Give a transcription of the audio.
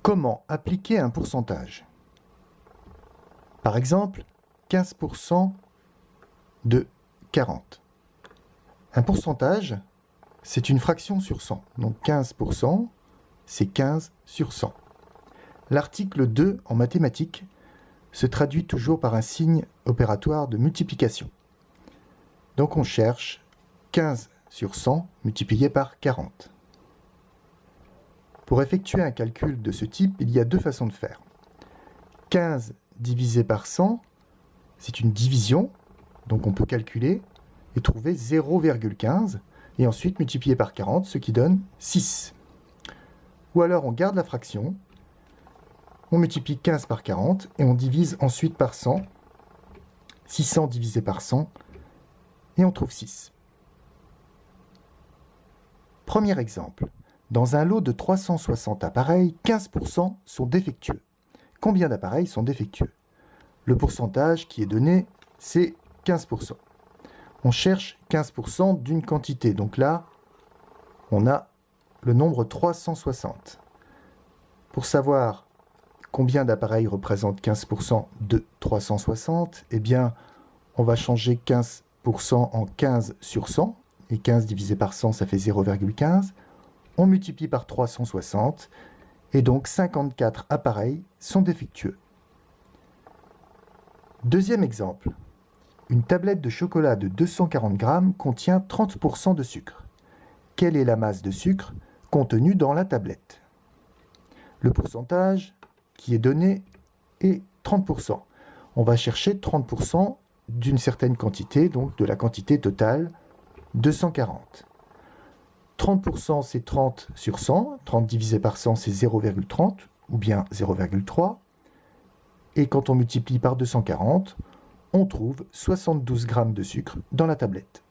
Comment appliquer un pourcentage? Par exemple, 15% de 40. Un pourcentage, c'est une fraction sur 100. Donc 15%, c'est 15 sur 100. L'article 2 en mathématiques se traduit toujours par un signe opératoire de multiplication. Donc on cherche 15 sur 100 multiplié par 40. Pour effectuer un calcul de ce type, il y a deux façons de faire. 15 divisé par 100, c'est une division, donc on peut calculer et trouver 0,15, et ensuite multiplier par 40, ce qui donne 6. Ou alors on garde la fraction, on multiplie 15 par 40, et on divise ensuite par 100, 600 divisé par 100, et on trouve 6. Premier exemple. Dans un lot de 360 appareils, 15% sont défectueux. Combien d'appareils sont défectueux? Le pourcentage qui est donné, c'est 15%. On cherche 15% d'une quantité. Donc là, on a le nombre 360. Pour savoir combien d'appareils représentent 15% de 360, eh bien, on va changer 15% en 15 sur 100. Et 15 divisé par 100, ça fait 0,15. On multiplie par 360, et donc 54 appareils sont défectueux. Deuxième exemple. Une tablette de chocolat de 240 grammes contient 30% de sucre. Quelle est la masse de sucre contenue dans la tablette? Le pourcentage qui est donné est 30%. On va chercher 30% d'une certaine quantité, donc de la quantité totale 240. 30%, c'est 30 sur 100. 30 divisé par 100, c'est 0,30 ou bien 0,3. Et quand on multiplie par 240, on trouve 72 grammes de sucre dans la tablette.